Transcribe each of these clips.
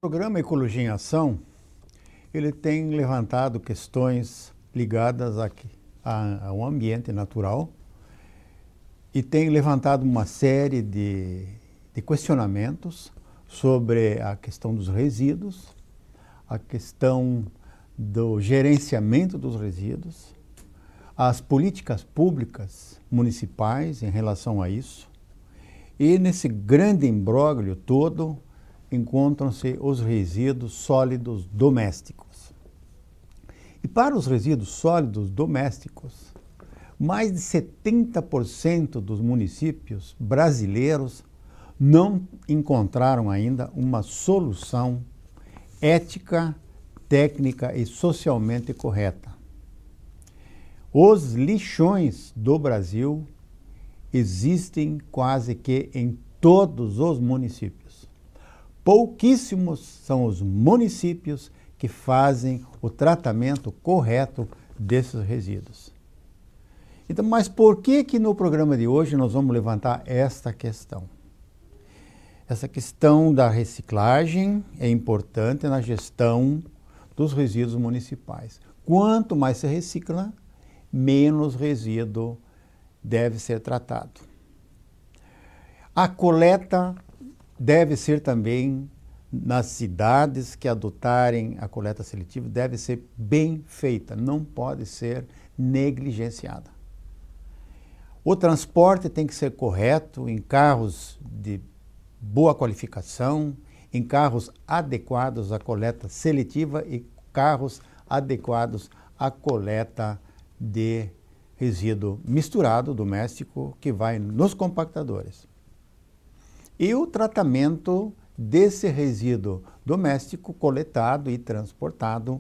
O programa Ecologia em Ação, ele tem levantado questões ligadas ao ambiente natural e tem levantado uma série de questionamentos sobre a questão dos resíduos, a questão do gerenciamento dos resíduos, as políticas públicas municipais em relação a isso. E nesse grande imbróglio todo encontram-se os resíduos sólidos domésticos. E para os resíduos sólidos domésticos, mais de 70% dos municípios brasileiros não encontraram ainda uma solução ética, técnica e socialmente correta. Os lixões do Brasil existem quase que em todos os municípios. Pouquíssimos são os municípios que fazem o tratamento correto desses resíduos. Então, mas por que no programa de hoje nós vamos levantar esta questão? Essa questão da reciclagem é importante na gestão dos resíduos municipais. Quanto mais se recicla, menos resíduo deve ser tratado. A coleta deve ser também, nas cidades que adotarem a coleta seletiva, deve ser bem feita, não pode ser negligenciada. O transporte tem que ser correto em carros de boa qualificação, em carros adequados à coleta seletiva e carros adequados à coleta de resíduo misturado doméstico que vai nos compactadores. E o tratamento desse resíduo doméstico coletado e transportado,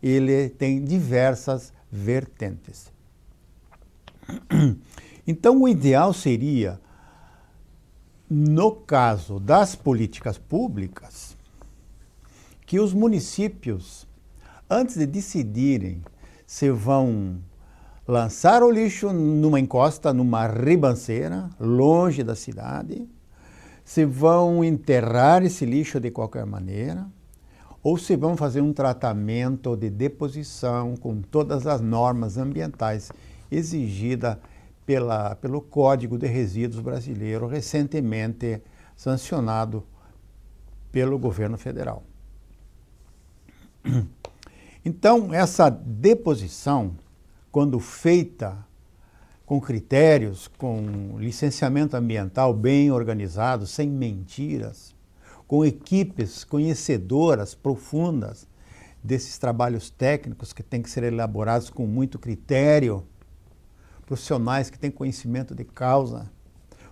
ele tem diversas vertentes. Então, o ideal seria, no caso das políticas públicas, que os municípios, antes de decidirem se vão lançar o lixo numa encosta, numa ribanceira, longe da cidade, se vão enterrar esse lixo de qualquer maneira, ou se vão fazer um tratamento de com todas as normas ambientais exigidas pelo Código de Resíduos brasileiro, recentemente sancionado pelo governo federal. Então, essa deposição, quando feita com critérios, com licenciamento ambiental bem organizado, sem mentiras, com equipes conhecedoras, profundas desses trabalhos técnicos que têm que ser elaborados com muito critério, profissionais que têm conhecimento de causa,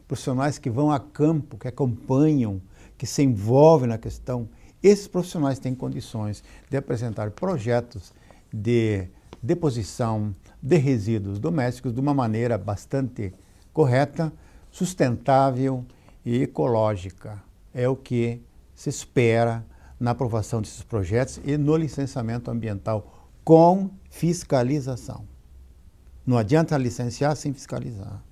profissionais que vão a campo, que acompanham, que se envolvem na questão. Esses profissionais têm condições de apresentar projetos de deposição de resíduos domésticos de uma maneira bastante correta, sustentável e ecológica. É o que se espera na aprovação desses projetos e no licenciamento ambiental com fiscalização. Não adianta licenciar sem fiscalizar.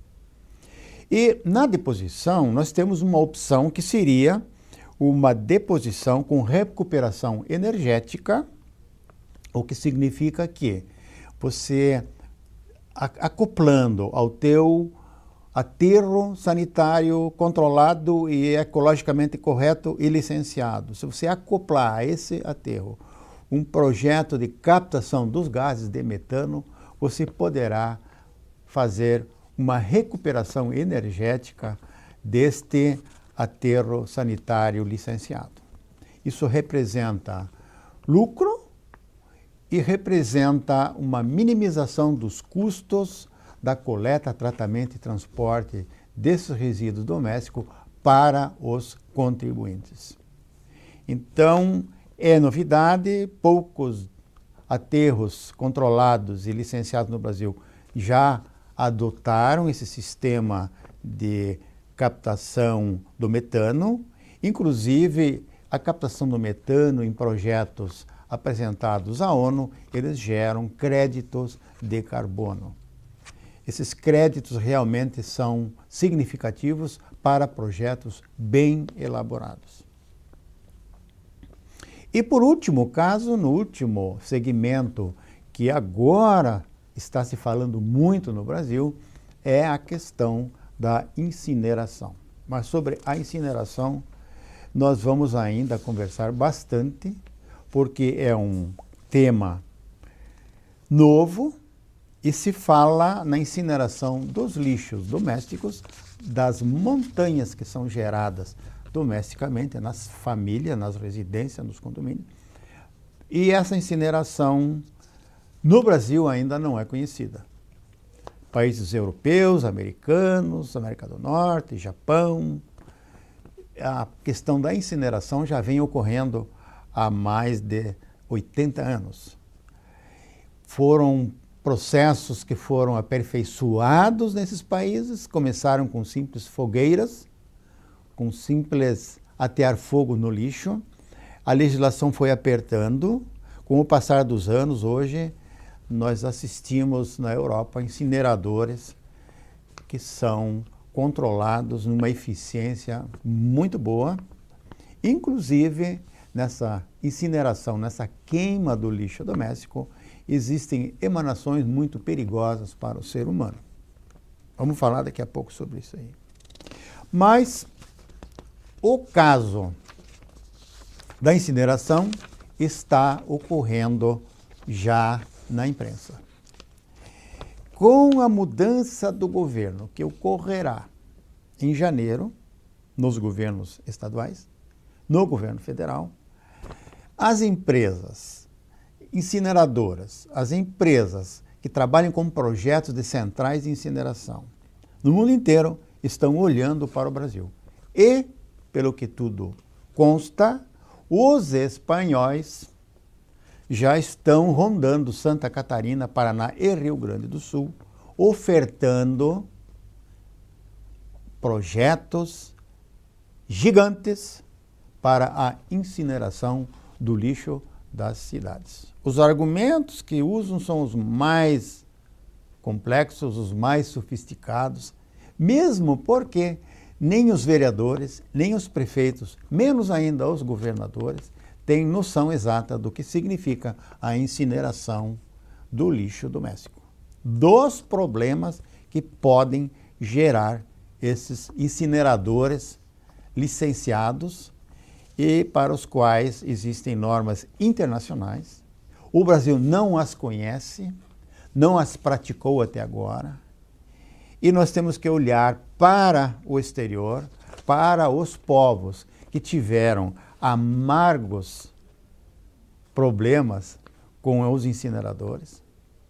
E na deposição nós temos uma opção que seria uma deposição com recuperação energética, o que significa que você, acoplando ao teu aterro sanitário controlado e ecologicamente correto e licenciado, se você acoplar a esse aterro um projeto de captação dos gases de metano, você poderá fazer uma recuperação energética deste aterro sanitário licenciado. Isso representa lucro e representa uma minimização dos custos da coleta, tratamento e transporte desses resíduos domésticos para os contribuintes. Então, é novidade, poucos aterros controlados e licenciados no Brasil já adotaram esse sistema de captação do metano, inclusive a captação do metano em projetos apresentados à ONU, eles geram créditos de carbono. Esses créditos realmente são significativos para projetos bem elaborados. E por último caso, no último segmento que agora está se falando muito no Brasil, é a questão da incineração. Mas sobre a incineração, nós vamos ainda conversar bastante, porque é um tema novo e se fala na incineração dos lixos domésticos, das montanhas que são geradas domesticamente nas famílias, nas residências, nos condomínios. E essa incineração no Brasil ainda não é conhecida. Países europeus, americanos, América do Norte, Japão, a questão da incineração já vem ocorrendo há mais de 80 anos. Foram processos que foram aperfeiçoados nesses países, começaram com simples fogueiras, com simples atear fogo no lixo. A legislação foi apertando. Com o passar dos anos, hoje, nós assistimos na Europa incineradores que são controlados numa eficiência muito boa. Inclusive, nessa incineração, nessa queima do lixo doméstico, existem emanações muito perigosas para o ser humano. Vamos falar daqui a pouco sobre isso aí. Mas o caso da incineração está ocorrendo já na imprensa. Com a mudança do governo, que ocorrerá em janeiro, nos governos estaduais, no governo federal, as empresas incineradoras, as empresas que trabalham com projetos de centrais de incineração no mundo inteiro estão olhando para o Brasil. E, pelo que tudo consta, os espanhóis já estão rondando Santa Catarina, Paraná e Rio Grande do Sul, ofertando projetos gigantes para a incineração do lixo das cidades. Os argumentos que usam são os mais complexos, os mais sofisticados, mesmo porque nem os vereadores, nem os prefeitos, menos ainda os governadores, têm noção exata do que significa a incineração do lixo doméstico, dos problemas que podem gerar esses incineradores licenciados e para os quais existem normas internacionais. O Brasil não as conhece, não as praticou até agora, e nós temos que olhar para o exterior, para os povos que tiveram amargos problemas com os incineradores.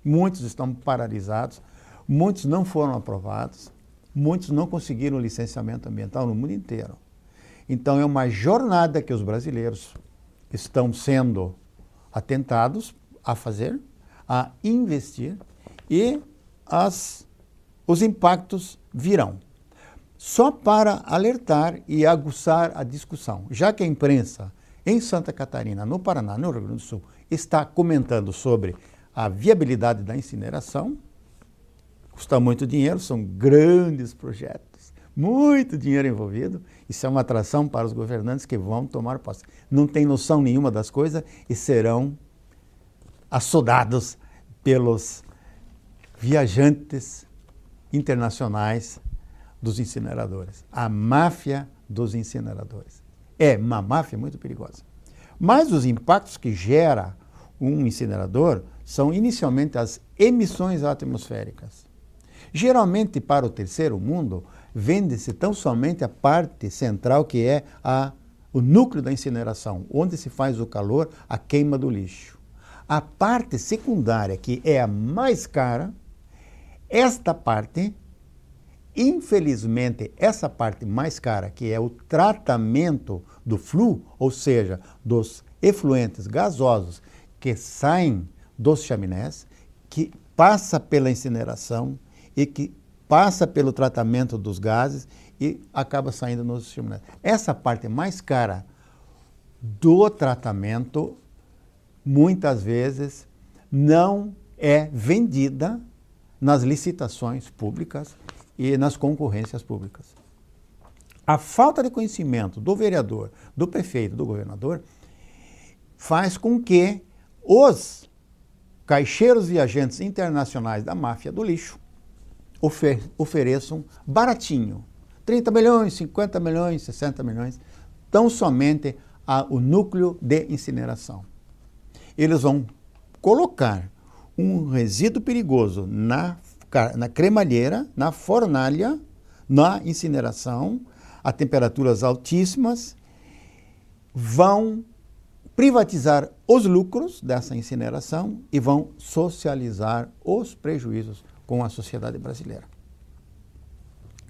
Muitos estão paralisados, muitos não foram aprovados, muitos não conseguiram licenciamento ambiental no mundo inteiro. Então é uma jornada que os brasileiros estão sendo atentados a fazer, a investir, e os impactos virão. Só para alertar e aguçar a discussão, já que a imprensa em Santa Catarina, no Paraná, no Rio Grande do Sul, está comentando sobre a viabilidade da incineração, custa muito dinheiro, são grandes projetos, muito dinheiro envolvido, isso é uma atração para os governantes que vão tomar posse. Não têm noção nenhuma das coisas e serão assodados pelos viajantes internacionais dos incineradores. A máfia dos incineradores. É uma máfia muito perigosa. Mas os impactos que gera um incinerador são inicialmente as emissões atmosféricas. Geralmente para o terceiro mundo, vende-se tão somente a parte central que é o núcleo da incineração, onde se faz o calor, a queima do lixo. A parte secundária, que é a mais cara, esta parte, infelizmente, essa parte mais cara, que é o tratamento do flue, ou seja, dos efluentes gasosos que saem dos chaminés, que passa pela incineração e que passa pelo tratamento dos gases e acaba saindo nos chaminés. Essa parte mais cara do tratamento, muitas vezes, não é vendida nas licitações públicas e nas concorrências públicas. A falta de conhecimento do vereador, do prefeito, do governador, faz com que os caixeiros e agentes internacionais da máfia do lixo ofereçam baratinho, 30 milhões, 50 milhões, 60 milhões, tão somente o núcleo de incineração. Eles vão colocar um resíduo perigoso na cremalheira, na fornalha, na incineração, a temperaturas altíssimas, vão privatizar os lucros dessa incineração e vão socializar os prejuízos com a sociedade brasileira.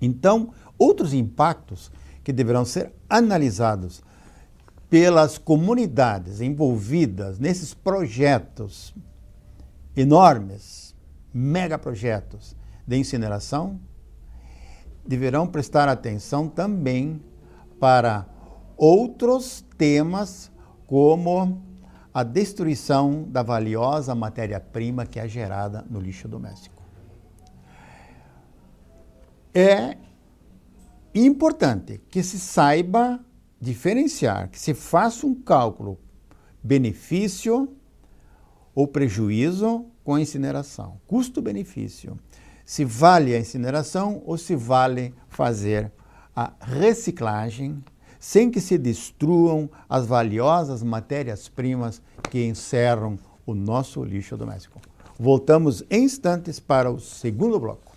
Então, outros impactos que deverão ser analisados pelas comunidades envolvidas nesses projetos enormes, megaprojetos de incineração, deverão prestar atenção também para outros temas como a destruição da valiosa matéria-prima que é gerada no lixo doméstico. É importante que se saiba diferenciar, que se faça um cálculo benefício ou prejuízo com a incineração, custo-benefício. Se vale a incineração ou se vale fazer a reciclagem sem que se destruam as valiosas matérias-primas que encerram o nosso lixo doméstico. Voltamos em instantes para o segundo bloco.